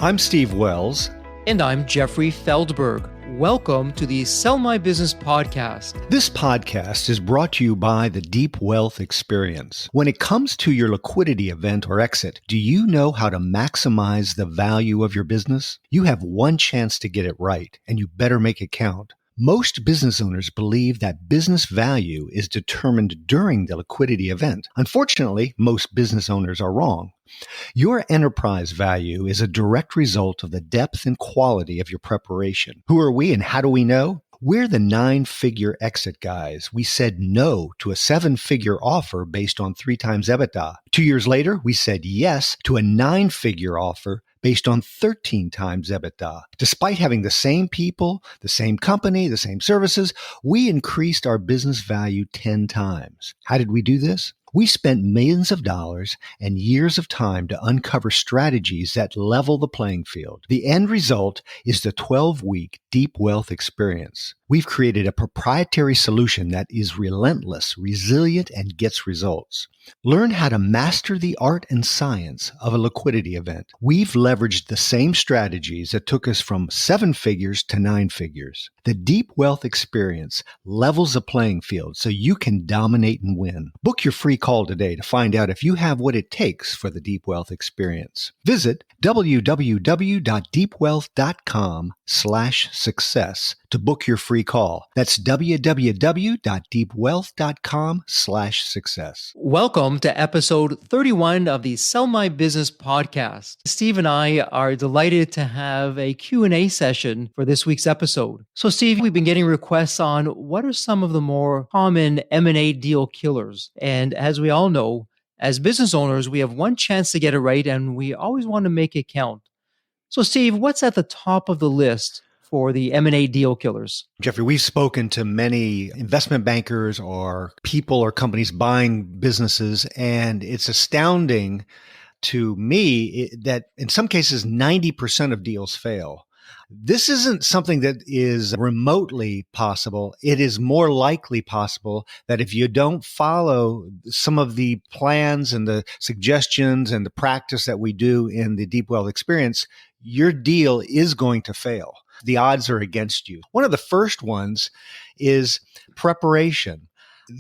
I'm Steve Wells. And I'm Jeffrey Feldberg. Welcome to the Sell My Business podcast. This podcast is brought to you by the Deep Wealth Experience. When it comes to your liquidity event or exit, do you know how to maximize the value of your business? You have one chance to get it right, and you better make it count. Most business owners believe that business value is determined during the liquidity event. Unfortunately, most business owners are wrong. Your enterprise value is a direct result of the depth and quality of your preparation. Who are we and how do we know? We're the 9-figure exit guys. We said no to a 7-figure offer based on 3 times EBITDA. 2 years later, we said yes to a 9-figure offer based on 13 times EBITDA. Despite having the same people, the same company, the same services, we increased our business value 10 times. How did we do this? We spent millions of dollars and years of time to uncover strategies that level the playing field. The end result is the 12-week Deep Wealth Experience. We've created a proprietary solution that is relentless, resilient, and gets results. Learn how to master the art and science of a liquidity event. We've leveraged the same strategies that took us from 7 figures to 9 figures. The Deep Wealth Experience levels the playing field so you can dominate and win. Book your free call today to find out if you have what it takes for the Deep Wealth Experience. Visit www.deepwealth.com/success to book your free call. That's www.deepwealth.com/success. Welcome to episode 31 of the Sell My Business podcast. Steve and I are delighted to have a Q&A session for this week's episode. So Steve, we've been getting requests on what are some of the more common M&A deal killers. And as we all know, as business owners, we have one chance to get it right and we always want to make it count. So Steve, what's at the top of the list for the M&A deal killers? Jeffrey, we've spoken to many investment bankers or people or companies buying businesses, and it's astounding to me that in some cases, 90% of deals fail. This isn't something that is remotely possible. It is more likely possible that if you don't follow some of the plans and the suggestions and the practice that we do in the Deep Wealth Experience, your deal is going to fail. The odds are against you. One of the first ones is preparation.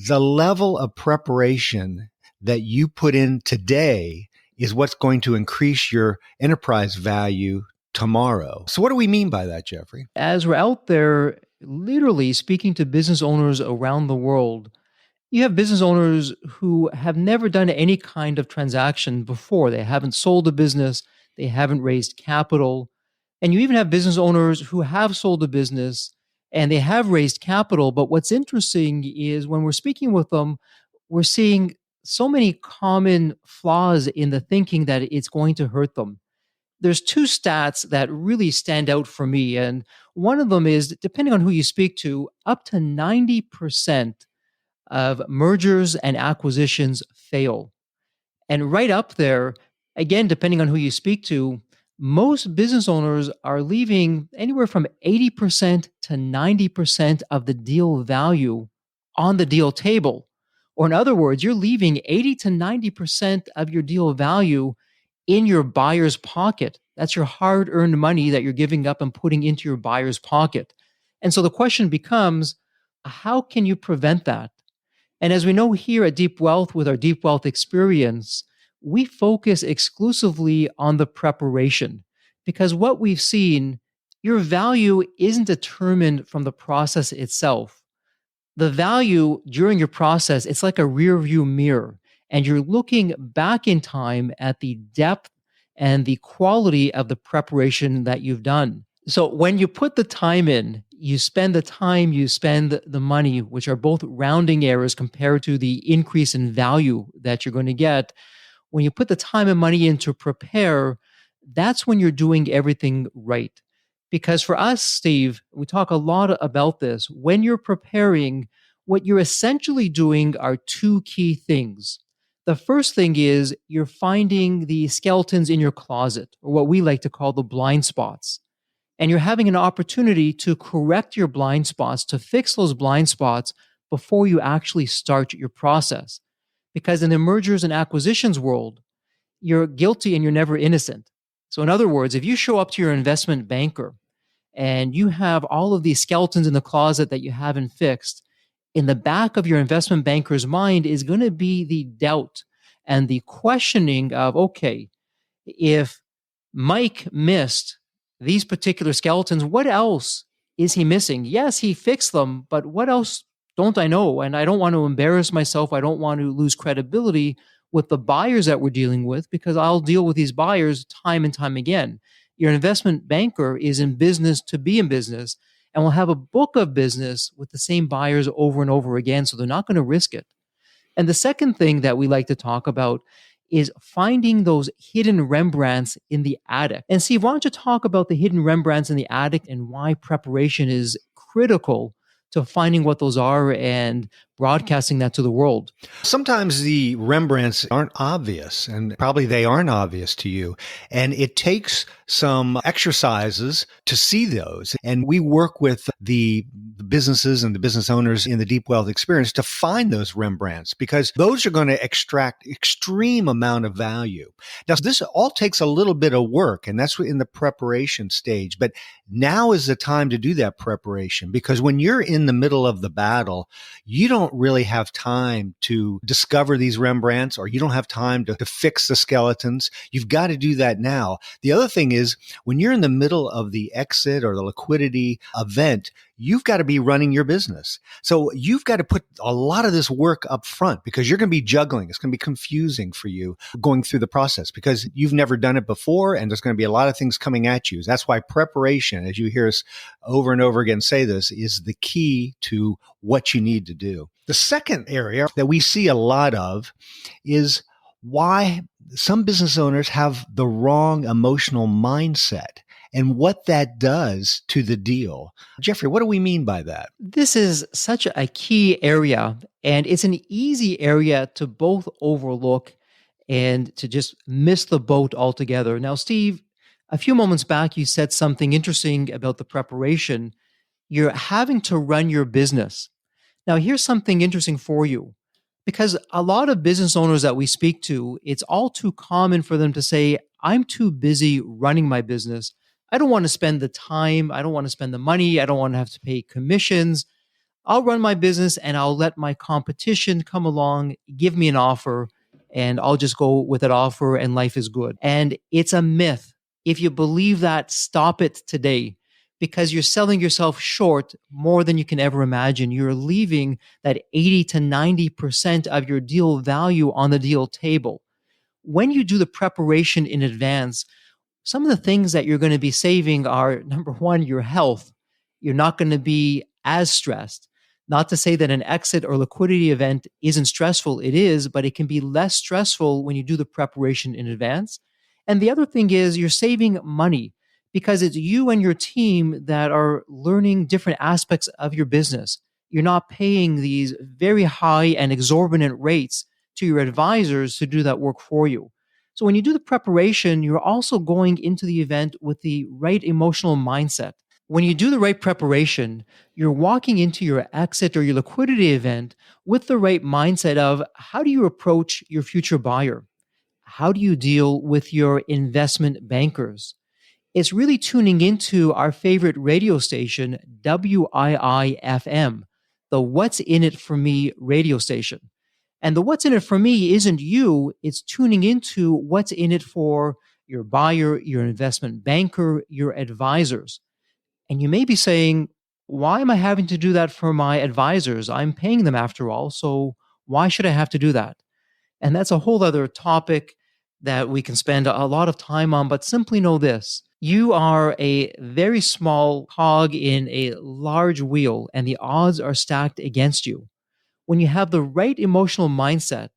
The level of preparation that you put in today is what's going to increase your enterprise value tomorrow. So what do we mean by that, Jeffrey? As we're out there literally speaking to business owners around the world, you have business owners who have never done any kind of transaction before. They haven't sold a business. They haven't raised capital. And you even have business owners who have sold a business and they have raised capital. But what's interesting is when we're speaking with them, we're seeing so many common flaws in the thinking that it's going to hurt them. There's 2 stats that really stand out for me. And one of them is, depending on who you speak to, up to 90% of mergers and acquisitions fail. And right up there, again, depending on who you speak to, most business owners are leaving anywhere from 80% to 90% of the deal value on the deal table. Or in other words, you're leaving 80 to 90% of your deal value in your buyer's pocket. That's your hard-earned money that you're giving up and putting into your buyer's pocket. And so the question becomes, how can you prevent that? And as we know here at Deep Wealth with our Deep Wealth Experience, we focus exclusively on the preparation because what we've seen, your value isn't determined from the process itself. The value during your process, it's like a rear view mirror, and you're looking back in time at the depth and the quality of the preparation that you've done. So when you put the time in, you spend the time, you spend the money, which are both rounding errors compared to the increase in value that you're going to get. When you put the time and money in to prepare, that's when you're doing everything right. Because for us, Steve, we talk a lot about this. When you're preparing, what you're essentially doing are 2 key things. The first thing is you're finding the skeletons in your closet, or what we like to call the blind spots. And you're having an opportunity to correct your blind spots, to fix those blind spots before you actually start your process. Because in the mergers and acquisitions world, you're guilty and you're never innocent. So, in other words, if you show up to your investment banker and you have all of these skeletons in the closet that you haven't fixed, in the back of your investment banker's mind is going to be the doubt and the questioning of, okay, if Mike missed these particular skeletons, what else is he missing? Yes, he fixed them, but what else don't I know? And I don't want to embarrass myself. I don't want to lose credibility with the buyers that we're dealing with because I'll deal with these buyers time and time again. Your investment banker is in business to be in business and will have a book of business with the same buyers over and over again. So they're not going to risk it. And the second thing that we like to talk about is finding those hidden Rembrandts in the attic. And Steve, why don't you talk about the hidden Rembrandts in the attic and why preparation is critical to finding what those are and broadcasting that to the world? Sometimes the Rembrandts aren't obvious, and probably they aren't obvious to you. And it takes some exercises to see those. And we work with the businesses and the business owners in the Deep Wealth Experience to find those Rembrandts because those are going to extract extreme amount of value. Now, this all takes a little bit of work, and that's in the preparation stage. But now is the time to do that preparation because when you're in the middle of the battle, you don't really have time to discover these Rembrandts or you don't have time to fix the skeletons. You've got to do that now. The other thing is when you're in the middle of the exit or the liquidity event, you've got to be running your business. So you've got to put a lot of this work up front because you're going to be juggling. It's going to be confusing for you going through the process because you've never done it before and there's going to be a lot of things coming at you. That's why preparation, as you hear us over and over again say this, is the key to what you need to do. The second area that we see a lot of is why some business owners have the wrong emotional mindset and what that does to the deal. Jeffrey, what do we mean by that? This is such a key area, and it's an easy area to both overlook and to just miss the boat altogether. Now, Steve, a few moments back, you said something interesting about the preparation. You're having to run your business. Now, here's something interesting for you. Because a lot of business owners that we speak to, it's all too common for them to say, I'm too busy running my business. I don't want to spend the time. I don't want to spend the money. I don't want to have to pay commissions. I'll run my business and I'll let my competition come along, give me an offer, and I'll just go with that offer and life is good. And it's a myth. If you believe that, stop it today because you're selling yourself short more than you can ever imagine. You're leaving that 80 to 90% of your deal value on the deal table. When you do the preparation in advance, some of the things that you're going to be saving are number one, your health. You're not going to be as stressed. Not to say that an exit or liquidity event isn't stressful. It is, but it can be less stressful when you do the preparation in advance. And the other thing is you're saving money because it's you and your team that are learning different aspects of your business. You're not paying these very high and exorbitant rates to your advisors to do that work for you. So when you do the preparation, you're also going into the event with the right emotional mindset. When you do the right preparation, you're walking into your exit or your liquidity event with the right mindset of how do you approach your future buyer? How do you deal with your investment bankers? It's really tuning into our favorite radio station, WIIFM, the What's in It for Me radio station. And the what's in it for me isn't you, it's tuning into what's in it for your buyer, your investment banker, your advisors. And you may be saying, why am I having to do that for my advisors? I'm paying them after all. So why should I have to do that? And that's a whole other topic that we can spend a lot of time on. But simply know this: you are a very small cog in a large wheel, and the odds are stacked against you. When you have the right emotional mindset,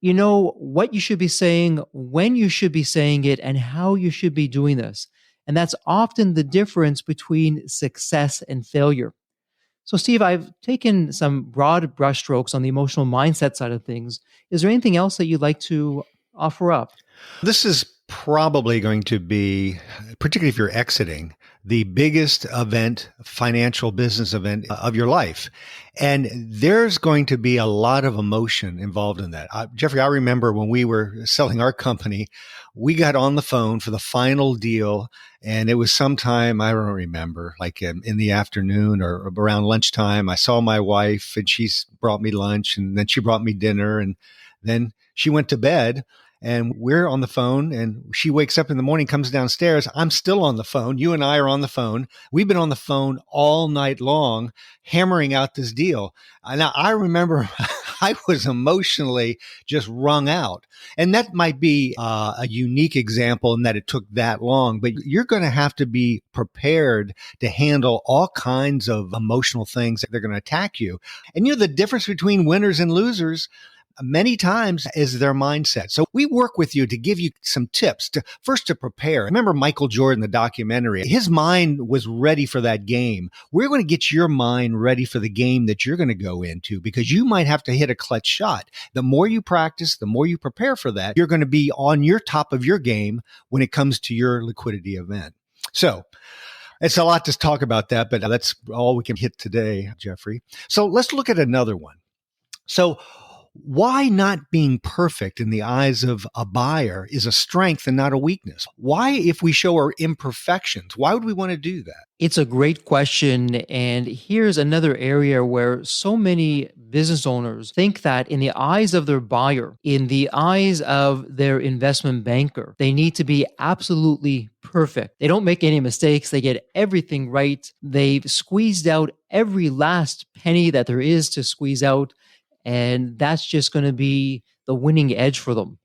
you know what you should be saying, when you should be saying it, and how you should be doing this. And that's often the difference between success and failure. So, Steve, I've taken some broad brushstrokes on the emotional mindset side of things. Is there anything else that you'd like to offer up? This is probably going to be, particularly if you're exiting, the biggest event, financial business event of your life. And there's going to be a lot of emotion involved in that. Jeffrey, I remember when we were selling our company, we got on the phone for the final deal. And it was sometime, I don't remember, like in the afternoon or around lunchtime. I saw my wife and she's brought me lunch and then she brought me dinner and then she went to bed. And we're on the phone and she wakes up in the morning, comes downstairs. I'm still on the phone. You and I are on the phone. We've been on the phone all night long, hammering out this deal. Now, I remember I was emotionally just wrung out. And that might be a unique example in that it took that long, but you're going to have to be prepared to handle all kinds of emotional things that they're going to attack you. And the difference between winners and losers many times is their mindset. So we work with you to give you some tips to prepare. Remember Michael Jordan, the documentary, his mind was ready for that game. We're going to get your mind ready for the game that you're going to go into because you might have to hit a clutch shot. The more you practice, the more you prepare for that, you're going to be on your top of your game when it comes to your liquidity event. So it's a lot to talk about that, but that's all we can hit today, Jeffrey. So let's look at another one. So why not being perfect in the eyes of a buyer is a strength and not a weakness? Why, if we show our imperfections, why would we want to do that? It's a great question. And here's another area where so many business owners think that in the eyes of their buyer, in the eyes of their investment banker, they need to be absolutely perfect. They don't make any mistakes. They get everything right. They've squeezed out every last penny that there is to squeeze out. And that's just going to be the winning edge for them.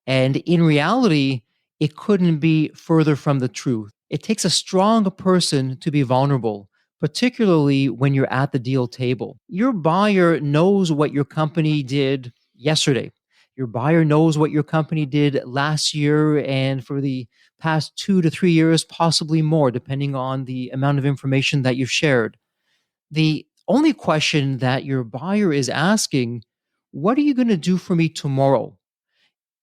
And in reality, it couldn't be further from the truth. It takes a strong person to be vulnerable, particularly when you're at the deal table. Your buyer knows what your company did yesterday. Your buyer knows what your company did last year and for the past 2 to 3 years, possibly more, depending on the amount of information that you've shared. The only question that your buyer is asking, what are you going to do for me tomorrow?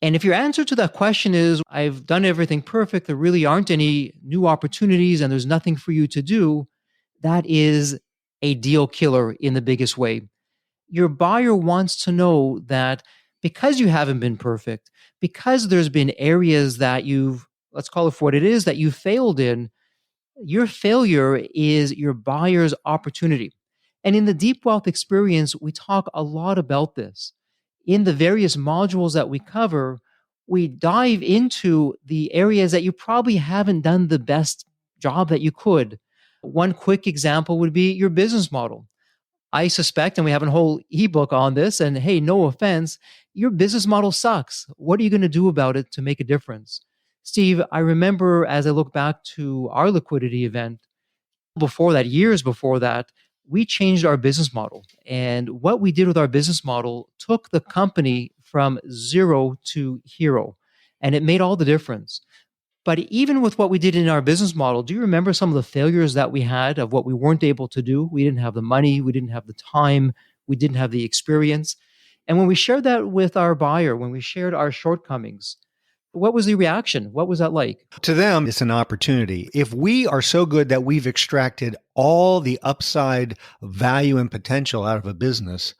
And if your answer to that question is, I've done everything perfect, there really aren't any new opportunities and there's nothing for you to do, that is a deal killer in the biggest way. Your buyer wants to know that because you haven't been perfect, because there's been areas that let's call it for what it is, that you failed in, your failure is your buyer's opportunity. And in the Deep Wealth experience, we talk a lot about this. In the various modules that we cover, we dive into the areas that you probably haven't done the best job that you could. One quick example would be your business model. I suspect, and we have a whole ebook on this, and hey, no offense, your business model sucks. What are you going to do about it to make a difference? Steve, I remember as I look back to our liquidity event, before that, years before that, we changed our business model. And what we did with our business model took the company from zero to hero. And it made all the difference. But even with what we did in our business model, do you remember some of the failures that we had of what we weren't able to do? We didn't have the money, we didn't have the time, we didn't have the experience. And when we shared that with our buyer, when we shared our shortcomings, what was the reaction? What was that like? To them, it's an opportunity. If we are so good that we've extracted all the upside value and potential out of a business,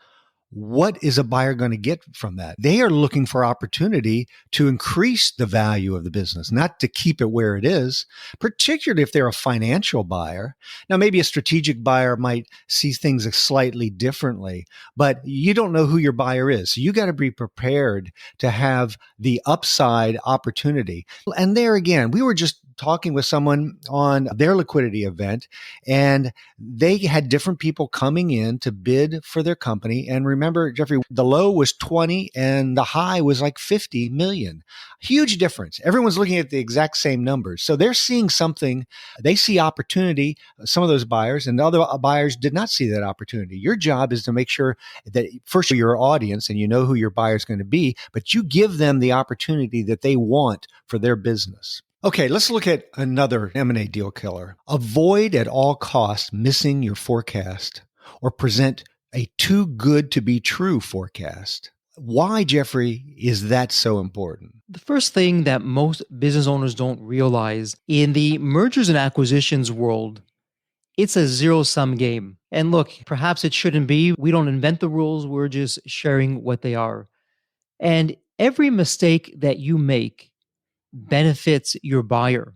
what is a buyer going to get from that? They are looking for opportunity to increase the value of the business, not to keep it where it is, particularly if they're a financial buyer. Now, maybe a strategic buyer might see things slightly differently, but you don't know who your buyer is. So you got to be prepared to have the upside opportunity. And there again, we were just talking with someone on their liquidity event, and they had different people coming in to bid for their company. And remember, Jeffrey, the low was 20 and the high was like 50 million. Huge difference. Everyone's looking at the exact same numbers. So they're seeing something. They see opportunity, some of those buyers, and the other buyers did not see that opportunity. Your job is to make sure that first your audience and you know who your buyer is going to be, but you give them the opportunity that they want for their business. Okay, let's look at another M&A deal killer. Avoid at all costs missing your forecast or present a too good to be true forecast. Why, Jeffrey, is that so important? The first thing that most business owners don't realize in the mergers and acquisitions world, it's a zero sum game. And look, perhaps it shouldn't be. We don't invent the rules, we're just sharing what they are. And every mistake that you make benefits your buyer.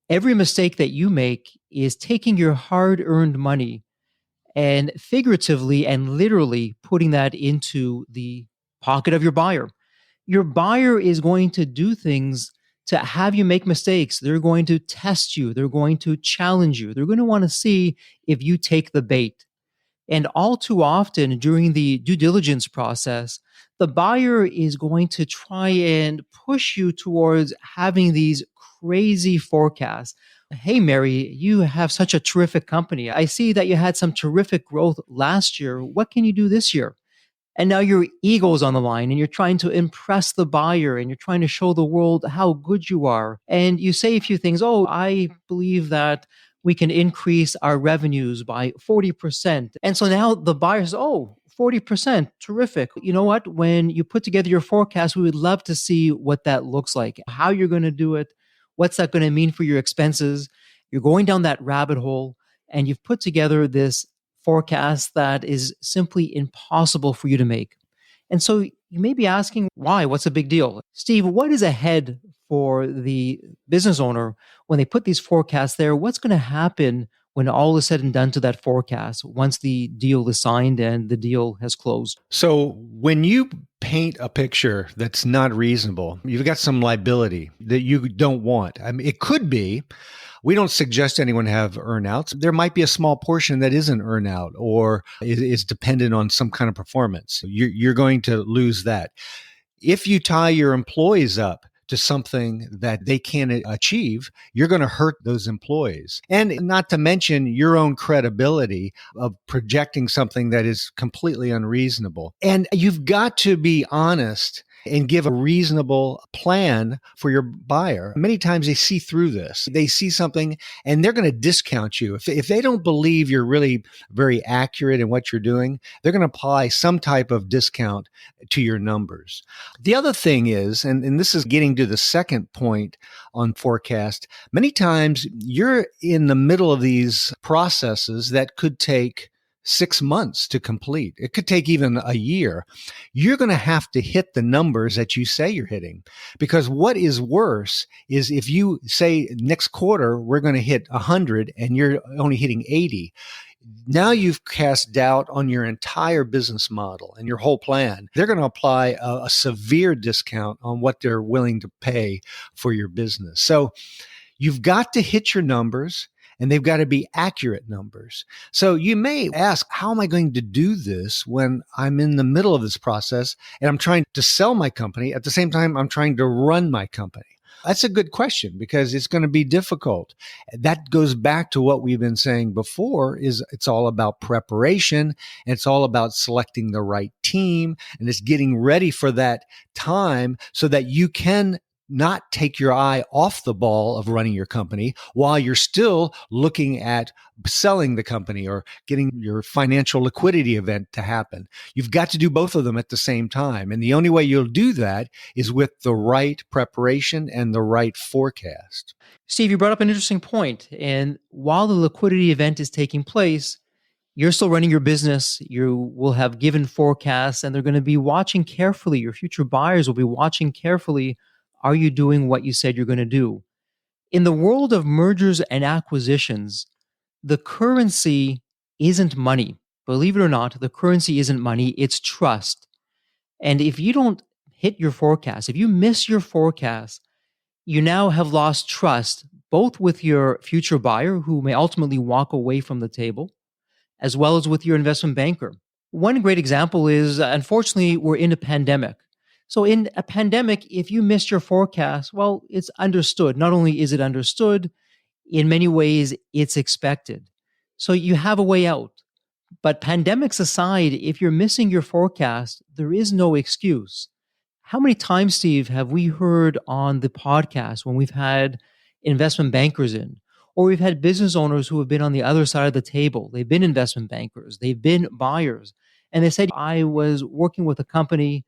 Every mistake that you make is taking your hard earned money and figuratively and literally putting that into the pocket of your buyer. Your buyer is going to do things to have you make mistakes. They're going to test you. They're going to challenge you. They're going to want to see if you take the bait. And all too often during the due diligence process, the buyer is going to try and push you towards having these crazy forecasts. Hey, Mary, you have such a terrific company. I see that you had some terrific growth last year. What can you do this year? And now your ego's on the line and you're trying to impress the buyer and you're trying to show the world how good you are. And you say a few things. Oh, I believe that we can increase our revenues by 40%. And so now the buyer says, oh, 40%, terrific. You know what? When you put together your forecast, we would love to see what that looks like, how you're going to do it, what's that going to mean for your expenses. You're going down that rabbit hole and you've put together this forecast that is simply impossible for you to make. And so you may be asking, why? What's the big deal? Steve, what is ahead for the business owner when they put these forecasts there? What's going to happen when all is said and done to that forecast once the deal is signed and the deal has closed? So when you paint a picture that's not reasonable, you've got some liability that you don't want. I mean, it could be, we don't suggest anyone have earnouts. There might be a small portion that is an earnout or is dependent on some kind of performance. You're going to lose that. If you tie your employees up to something that they can't achieve, you're going to hurt those employees. And not to mention your own credibility of projecting something that is completely unreasonable. And you've got to be honest and give a reasonable plan for your buyer. Many times they see through this. They see something and they're going to discount you. If they don't believe you're really very accurate in what you're doing, they're going to apply some type of discount to your numbers. The other thing is, and this is getting to the second point on forecast, many times you're in the middle of these processes that could take 6 months to complete. It could take even a year. You're going to have to hit the numbers that you say you're hitting, because what is worse is if you say next quarter, we're going to hit 100 and you're only hitting 80. Now you've cast doubt on your entire business model and your whole plan. They're going to apply a severe discount on what they're willing to pay for your business. So you've got to hit your numbers, and they've got to be accurate numbers. So you may ask, how am I going to do this when I'm in the middle of this process and I'm trying to sell my company? At the same time, I'm trying to run my company. That's a good question because it's going to be difficult. That goes back to what we've been saying before, is it's all about preparation and it's all about selecting the right team, and it's getting ready for that time so that you can not take your eye off the ball of running your company while you're still looking at selling the company or getting your financial liquidity event to happen. You've got to do both of them at the same time. And the only way you'll do that is with the right preparation and the right forecast. Steve, you brought up an interesting point. And while the liquidity event is taking place, you're still running your business. You will have given forecasts and they're going to be watching carefully. Your future buyers will be watching carefully. Are you doing what you said you're going to do? In the world of mergers and acquisitions, the currency isn't money. Believe it or not, the currency isn't money, it's trust. And if you don't hit your forecast, if you miss your forecast, you now have lost trust both with your future buyer, who may ultimately walk away from the table, as well as with your investment banker. One great example is, unfortunately, we're in a pandemic. So, in a pandemic, if you missed your forecast, well, it's understood. Not only is it understood, in many ways, it's expected. So, you have a way out. But pandemics aside, if you're missing your forecast, there is no excuse. How many times, Steve, have we heard on the podcast when we've had investment bankers in, or we've had business owners who have been on the other side of the table? They've been investment bankers, they've been buyers, and they said, I was working with a company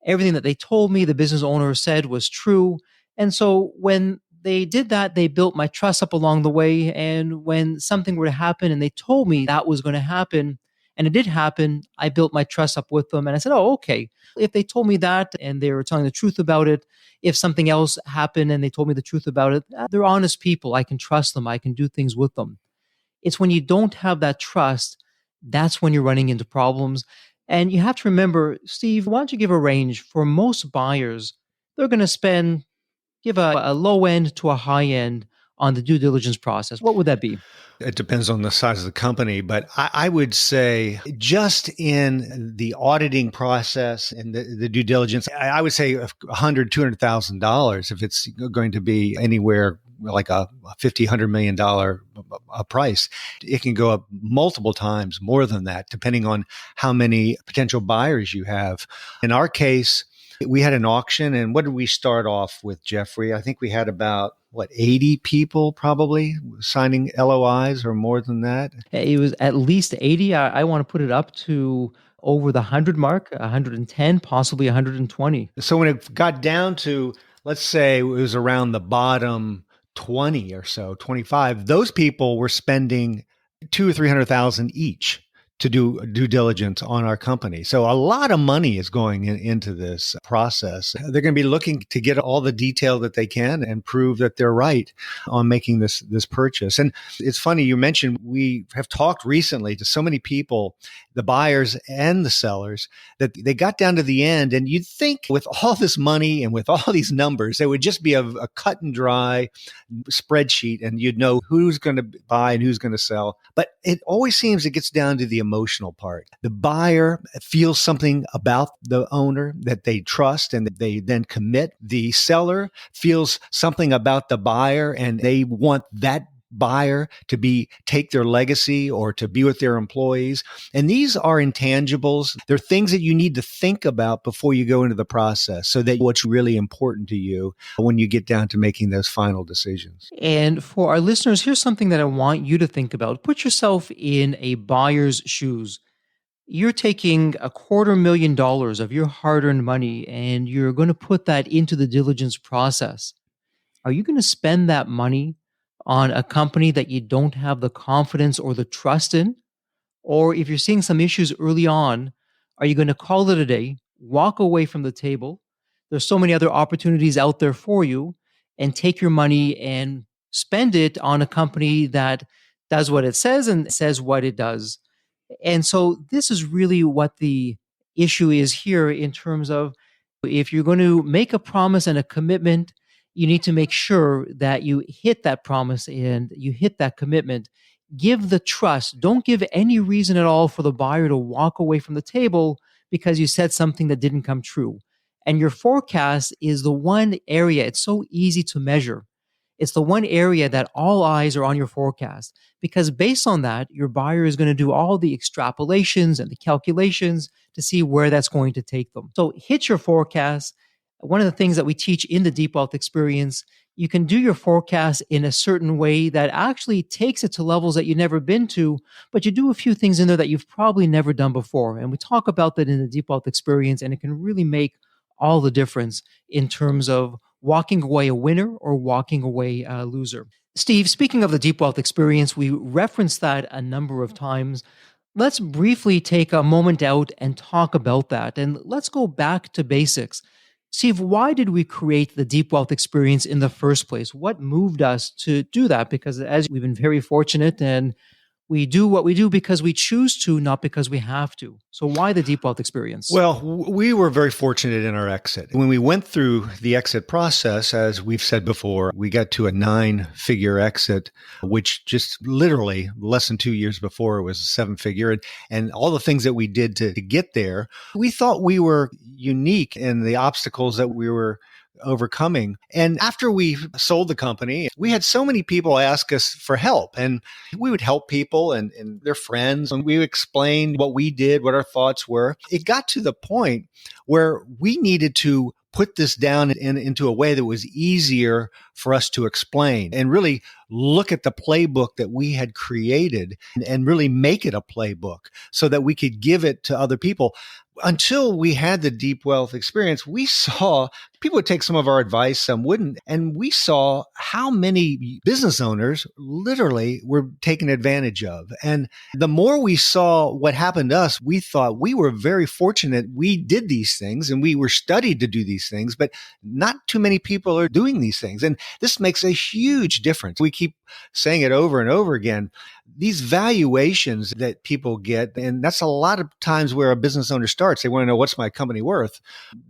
Everything that they told me, the business owner said was true. And so when they did that, they built my trust up along the way. And when something were to happen and they told me that was going to happen, and it did happen, I built my trust up with them. And I said, oh, okay. If they told me that and they were telling the truth about it, if something else happened and they told me the truth about it, they're honest people. I can trust them. I can do things with them. It's when you don't have that trust, that's when you're running into problems. And you have to remember, Steve, why don't you give a range for most buyers? They're going to give a low end to a high end on the due diligence process. What would that be? It depends on the size of the company, but I would say just in the auditing process and the due diligence, I would say $100,000, $200,000 if it's going to be anywhere like a $50, $100 million a price. It can go up multiple times more than that, depending on how many potential buyers you have. In our case, we had an auction, and what did we start off with, Jeffrey? I think we had about 80 people probably signing LOIs or more than that. It was at least 80. I want to put it up to over the 100 mark, 110, possibly 120. So when it got down to, let's say it was around the bottom 20 or so, 25, those people were spending 200,000 or 300,000 each to do due diligence on our company. So a lot of money is going into this process. They're going to be looking to get all the detail that they can and prove that they're right on making this purchase. And it's funny, you mentioned we have talked recently to so many people, the buyers and the sellers, that they got down to the end, and you'd think with all this money and with all these numbers, it would just be a cut and dry spreadsheet and you'd know who's going to buy and who's going to sell. But it always seems it gets down to the emotional part. The buyer feels something about the owner that they trust and they then commit. The seller feels something about the buyer and they want that buyer to take their legacy or to be with their employees. And these are intangibles. They're things that you need to think about before you go into the process so that what's really important to you when you get down to making those final decisions. And for our listeners, here's something that I want you to think about. Put yourself in a buyer's shoes. You're taking $250,000 of your hard-earned money and you're going to put that into the diligence process. Are you going to spend that money on a company that you don't have the confidence or the trust in? Or if you're seeing some issues early on, are you going to call it a day, walk away from the table? There's so many other opportunities out there for you, and take your money and spend it on a company that does what it says and says what it does. And so this is really what the issue is here in terms of if you're going to make a promise and a commitment, you need to make sure that you hit that promise and you hit that commitment. Give the trust. Don't give any reason at all for the buyer to walk away from the table because you said something that didn't come true. And your forecast is the one area, it's so easy to measure. It's the one area that all eyes are on your forecast because based on that, your buyer is going to do all the extrapolations and the calculations to see where that's going to take them. So hit your forecast. One of the things that we teach in the Deep Wealth Experience, you can do your forecast in a certain way that actually takes it to levels that you've never been to, but you do a few things in there that you've probably never done before. And we talk about that in the Deep Wealth Experience, and it can really make all the difference in terms of walking away a winner or walking away a loser. Steve, speaking of the Deep Wealth Experience, we referenced that a number of times. Let's briefly take a moment out and talk about that. And let's go back to basics. Steve, why did we create the Deep Wealth Experience in the first place? What moved us to do that? Because as we've been very fortunate and we do what we do because we choose to, not because we have to. So why the Deep Wealth Experience? Well, we were very fortunate in our exit. When we went through the exit process, as we've said before, we got to a 9-figure exit, which just literally less than 2 years before it was a 7-figure. And all the things that we did to get there, we thought we were unique in the obstacles that we were overcoming. And after we sold the company, we had so many people ask us for help, and we would help people and their friends, and we explained what we did, what our thoughts were. It got to the point where we needed to put this down into a way that was easier for us to explain and really look at the playbook that we had created and really make it a playbook so that we could give it to other people. Until we had the deep wealth experience, we saw people would take some of our advice, some wouldn't. And we saw how many business owners literally were taken advantage of. And the more we saw what happened to us, we thought we were very fortunate. We did these things and we were studied to do these things, but not too many people are doing these things. And this makes a huge difference. We keep saying it over and over again. These valuations that people get, and that's a lot of times where a business owner starts. They want to know, what's my company worth?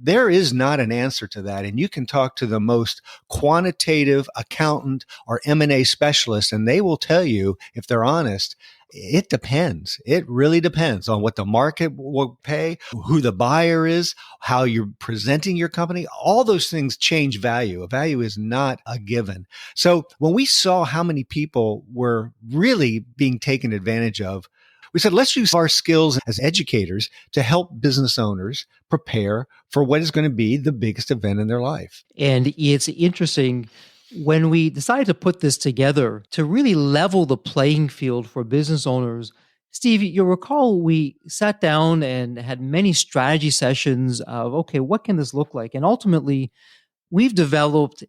There is not an answer to that. And you can talk to the most quantitative accountant or M&A specialist, and they will tell you, if they're honest, it depends. It really depends on what the market will pay, who the buyer is, how you're presenting your company. All those things change value. A value is not a given. So when we saw how many people were really being taken advantage of, we said, let's use our skills as educators to help business owners prepare for what is going to be the biggest event in their life. And it's interesting when we decided to put this together to really level the playing field for business owners. Steve, you'll recall we sat down and had many strategy sessions of, okay, what can this look like? And ultimately, we've developed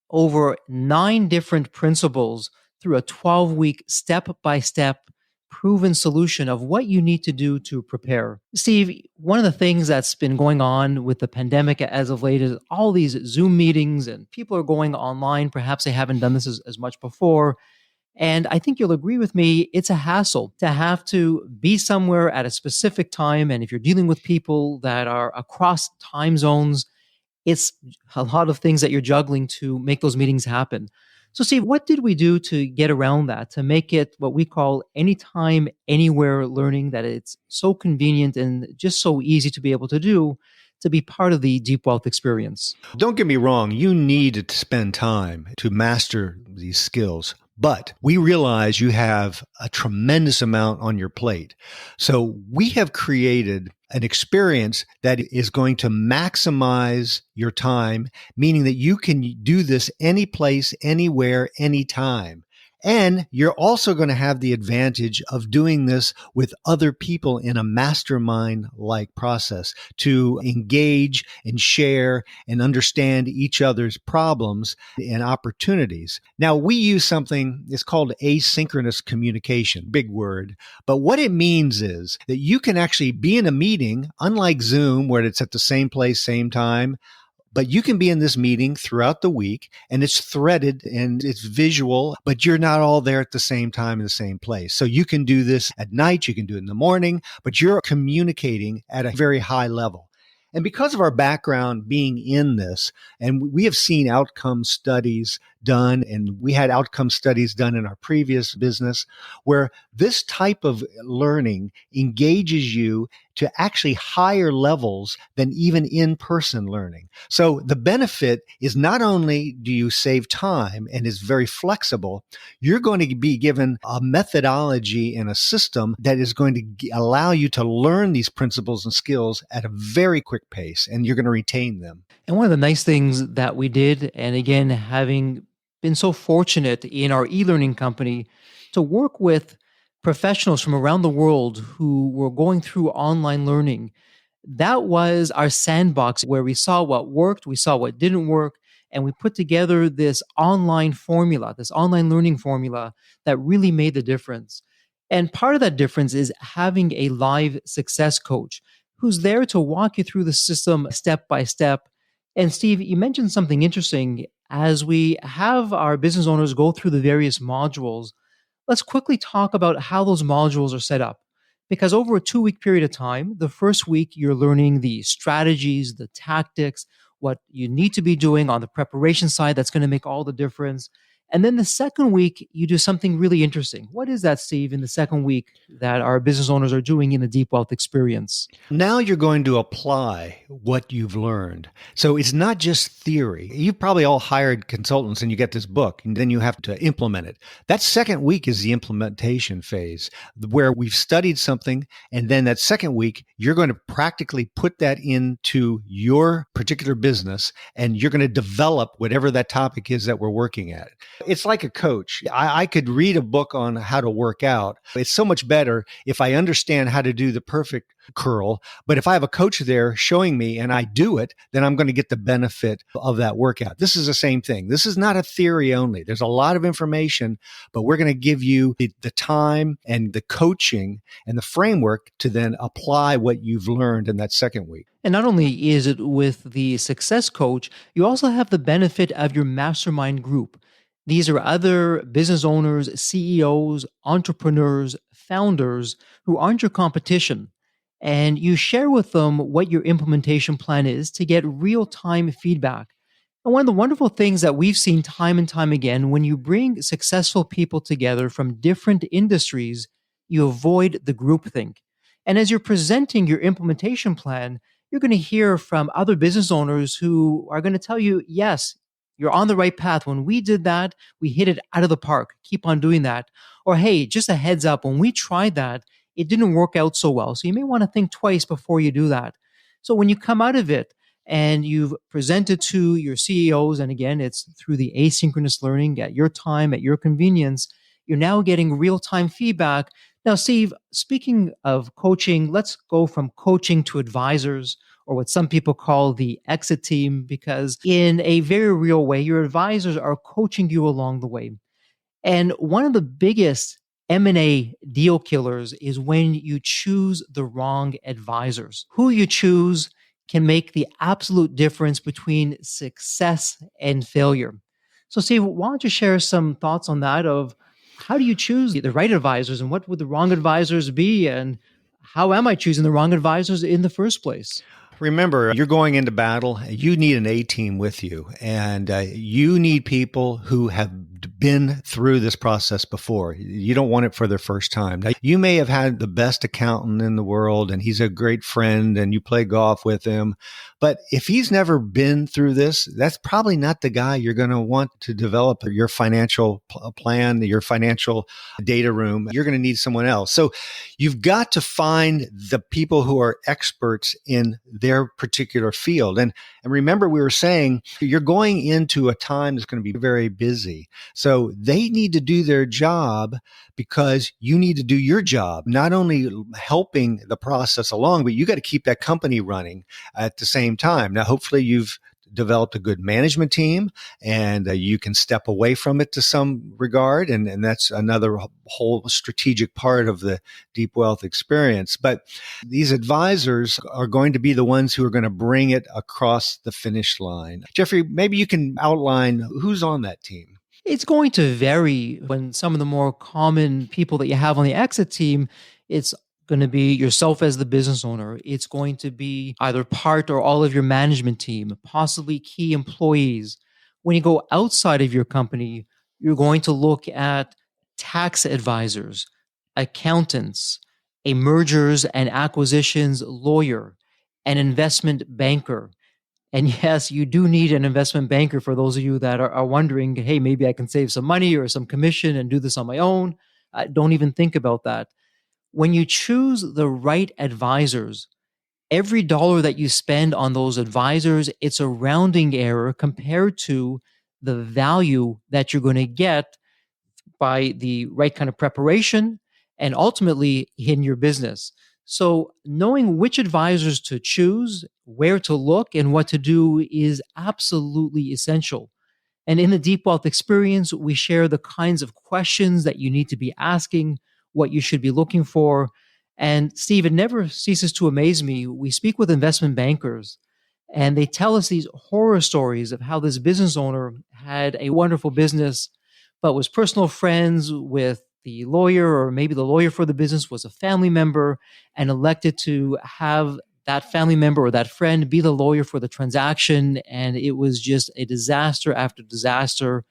over 9 different principles through a 12-week step-by-step proven solution of what you need to do to prepare. Steve, one of the things that's been going on with the pandemic as of late is all these Zoom meetings and people are going online. Perhaps they haven't done this as much before. And I think you'll agree with me, it's a hassle to have to be somewhere at a specific time. And if you're dealing with people that are across time zones, it's a lot of things that you're juggling to make those meetings happen. So, Steve, what did we do to get around that, to make it what we call anytime, anywhere learning, that it's so convenient and just so easy to be able to do, to be part of the Deep Wealth experience? Don't get me wrong, you need to spend time to master these skills. But we realize you have a tremendous amount on your plate. So we have created an experience that is going to maximize your time, meaning that you can do this any place, anywhere, anytime. And you're also going to have the advantage of doing this with other people in a mastermind-like process to engage and share and understand each other's problems and opportunities. Now, we use something, it's called asynchronous communication, big word. But what it means is that you can actually be in a meeting, unlike Zoom, where it's at the same place, same time. But you can be in this meeting throughout the week and it's threaded and it's visual, but you're not all there at the same time in the same place. So you can do this at night, you can do it in the morning, but you're communicating at a very high level. And because of our background being in this, and we have seen outcome studies done, and we had outcome studies done in our previous business, where this type of learning engages you to actually higher levels than even in-person learning. So the benefit is not only do you save time and is very flexible, you're going to be given a methodology and a system that is going to allow you to learn these principles and skills at a very quick pace, and you're going to retain them. And one of the nice things that we did, and again, having been so fortunate in our e-learning company to work with professionals from around the world who were going through online learning, that was our sandbox where we saw what worked, we saw what didn't work, and we put together this online formula, this online learning formula that really made the difference. And part of that difference is having a live success coach who's there to walk you through the system step by step. And Steve, you mentioned something interesting. As we have our business owners go through the various modules, let's quickly talk about how those modules are set up. Because over a 2-week period of time, the first week you're learning the strategies, the tactics, what you need to be doing on the preparation side that's going to make all the difference. And then the second week, you do something really interesting. What is that, Steve, in the second week that our business owners are doing in the Deep Wealth experience? Now you're going to apply what you've learned. So it's not just theory. You've probably all hired consultants and you get this book and then you have to implement it. That second week is the implementation phase where we've studied something. And then that second week, you're going to practically put that into your particular business and you're going to develop whatever that topic is that we're working at. It's like a coach. I could read a book on how to work out. It's so much better if I understand how to do the perfect curl. But if I have a coach there showing me and I do it, then I'm going to get the benefit of that workout. This is the same thing. This is not a theory only. There's a lot of information, but we're going to give you the time and the coaching and the framework to then apply what you've learned in that second week. And not only is it with the success coach, you also have the benefit of your mastermind group. These are other business owners, CEOs, entrepreneurs, founders who aren't your competition. And you share with them what your implementation plan is to get real time feedback. And one of the wonderful things that we've seen time and time again, when you bring successful people together from different industries, you avoid the groupthink. And as you're presenting your implementation plan, you're going to hear from other business owners who are going to tell you, yes, you're on the right path. When we did that, we hit it out of the park. Keep on doing that. Or, hey, just a heads up, when we tried that, it didn't work out so well. So you may want to think twice before you do that. So when you come out of it and you've presented to your CEOs, and again, it's through the asynchronous learning at your time, at your convenience, you're now getting real time feedback. Now, Steve, speaking of coaching, let's go from coaching to advisors, or what some people call the exit team, because in a very real way, your advisors are coaching you along the way. And one of the biggest M&A deal killers is when you choose the wrong advisors. Who you choose can make the absolute difference between success and failure. So, Steve, why don't you share some thoughts on that of how do you choose the right advisors and what would the wrong advisors be, and how am I choosing the wrong advisors in the first place? Remember, you're going into battle. You need an A team with you, and you need people who have been through this process before. You don't want it for their first time. Now, you may have had the best accountant in the world, and he's a great friend, and you play golf with him. But if he's never been through this, that's probably not the guy you're going to want to develop your financial plan, your financial data room. You're going to need someone else. So you've got to find the people who are experts in their particular field. And remember, we were saying you're going into a time that's going to be very busy. So they need to do their job because you need to do your job, not only helping the process along, but you got to keep that company running at the same time. Now, hopefully you've developed a good management team and you can step away from it to some regard. And that's another whole strategic part of the deep wealth experience. But these advisors are going to be the ones who are going to bring it across the finish line. Jeffrey, maybe you can outline who's on that team. It's going to vary. When some of the more common people that you have on the exit team, it's going to be yourself as the business owner. It's going to be either part or all of your management team, possibly key employees. When you go outside of your company, you're going to look at tax advisors, accountants, a mergers and acquisitions lawyer, an investment banker. And yes, you do need an investment banker for those of you that are wondering, hey, maybe I can save some money or some commission and do this on my own. Don't even think about that. When you choose the right advisors, every dollar that you spend on those advisors, it's a rounding error compared to the value that you're going to get by the right kind of preparation and ultimately in your business. So, knowing which advisors to choose, where to look, and what to do is absolutely essential. And in the Deep Wealth experience, we share the kinds of questions that you need to be asking, what you should be looking for. And Steve, it never ceases to amaze me. We speak with investment bankers and they tell us these horror stories of how this business owner had a wonderful business, but was personal friends with the lawyer, or maybe the lawyer for the business was a family member and elected to have that family member or that friend be the lawyer for the transaction. And it was just a disaster after disaster.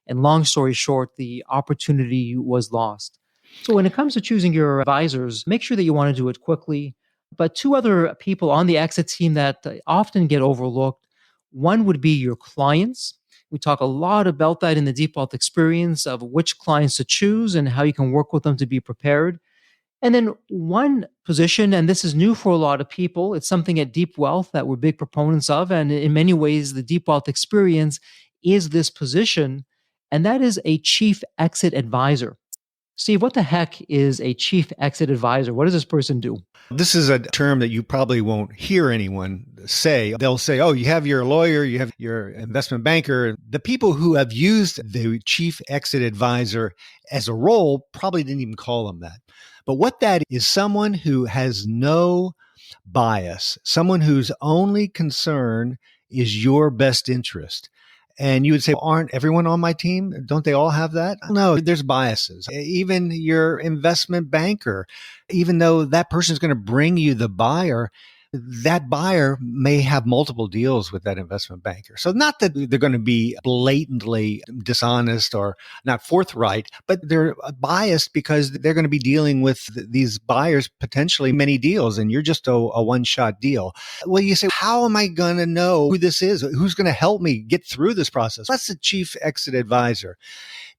And long story short, the opportunity was lost. So when it comes to choosing your advisors, make sure that you want to do it quickly. But two other people on the exit team that often get overlooked, one would be your clients. We talk a lot about that in the Deep Wealth experience of which clients to choose and how you can work with them to be prepared. And then one position, and this is new for a lot of people, it's something at Deep Wealth that we're big proponents of. And in many ways, the Deep Wealth experience is this position. and that is a chief exit advisor. Steve, what the heck is a chief exit advisor? What does this person do? This is a term that you probably won't hear anyone say. They'll say, oh, you have your lawyer, you have your investment banker. The people who have used the chief exit advisor as a role probably didn't even call them that. But what that is, someone who has no bias, someone whose only concern is your best interest. And you would say, aren't everyone on my team? Don't they all have that? No, there's biases. Even your investment banker, even though that person is going to bring you the buyer, that buyer may have multiple deals with that investment banker. So not that they're going to be blatantly dishonest or not forthright, but they're biased because they're going to be dealing with these buyers, potentially many deals, and you're just a one-shot deal. Well, you say, how am I going to know who this is? Who's going to help me get through this process? That's the chief exit advisor.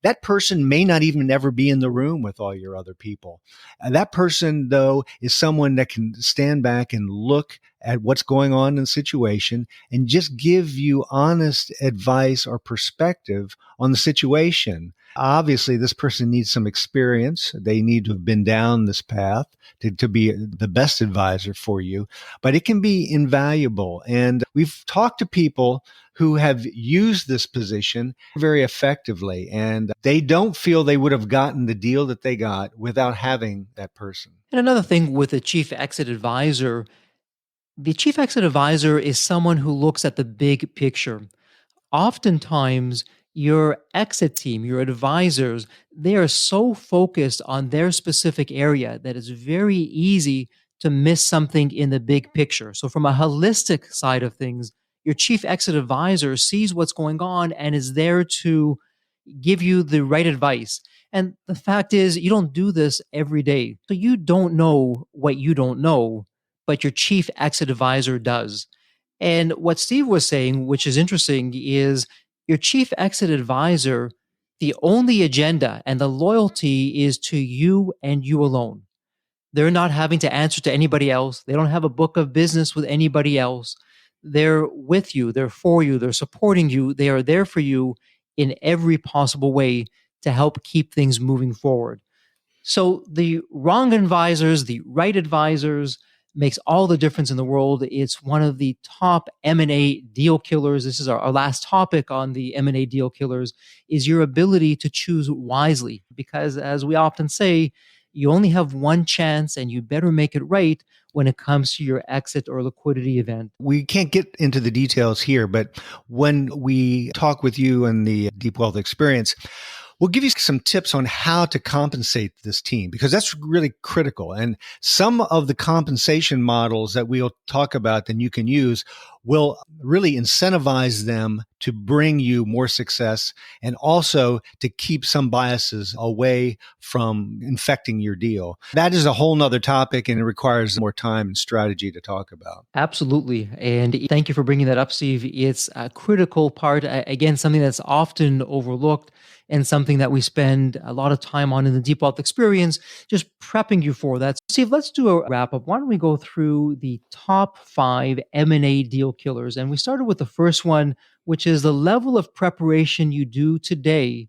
That person may not even ever be in the room with all your other people. That person, though, is someone that can stand back and look at what's going on in the situation and just give you honest advice or perspective on the situation. Obviously, this person needs some experience. They need to have been down this path to be the best advisor for you, but it can be invaluable. And we've talked to people who have used this position very effectively, and they don't feel they would have gotten the deal that they got without having that person. And another thing with a chief exit advisor, the chief exit advisor is someone who looks at the big picture. Oftentimes, your exit team, your advisors, they are so focused on their specific area that it's very easy to miss something in the big picture. So, from a holistic side of things, your chief exit advisor sees what's going on and is there to give you the right advice. And the fact is, you don't do this every day. So, you don't know what you don't know, but your chief exit advisor does. And what Steve was saying, which is interesting, is your chief exit advisor, the only agenda and the loyalty is to you and you alone. They're not having to answer to anybody else. They don't have a book of business with anybody else. They're with you, they're for you, they're supporting you, they are there for you in every possible way to help keep things moving forward. So the wrong advisors, the right advisors makes all the difference in the world. It's one of the top M&A deal killers. This is our last topic on the M&A deal killers, is your ability to choose wisely. Because as we often say, you only have one chance and you better make it right when it comes to your exit or liquidity event. We can't get into the details here, but when we talk with you and the Deep Wealth Experience, we'll give you some tips on how to compensate this team, because that's really critical. And some of the compensation models that we'll talk about that you can use will really incentivize them to bring you more success and also to keep some biases away from infecting your deal. That is a whole nother topic, and it requires more time and strategy to talk about. Absolutely. And thank you for bringing that up, Steve. It's a critical part, again, something that's often overlooked and something that we spend a lot of time on in the Deep Wealth Experience, just prepping you for that. Steve, let's do a wrap up. Why don't we go through the top 5 M&A deal killers? And we started with the first one, which is the level of preparation you do today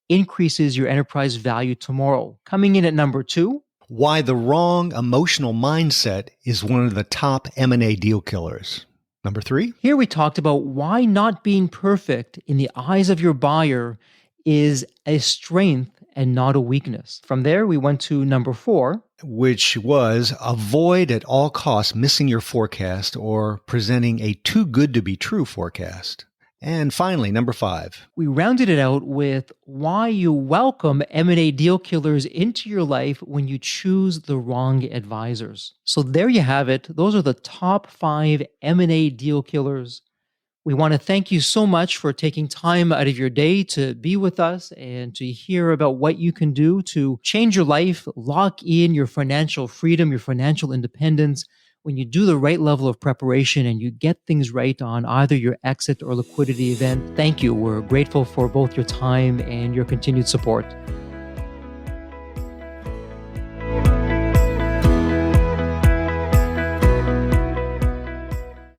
increases your enterprise value tomorrow. Coming in at number 2, why the wrong emotional mindset is one of the top M&A deal killers. Number 3, here we talked about why not being perfect in the eyes of your buyer is a strength and not a weakness. From there, we went to number 4, which was avoid at all costs missing your forecast or presenting a too good to be true forecast. And finally, number 5, we rounded it out with why you welcome M&A deal killers into your life when you choose the wrong advisors. So there you have it. Those are the top 5 M&A deal killers. We want to thank you so much for taking time out of your day to be with us and to hear about what you can do to change your life, lock in your financial freedom, your financial independence. When you do the right level of preparation and you get things right on either your exit or liquidity event. Thank you. We're grateful for both your time and your continued support.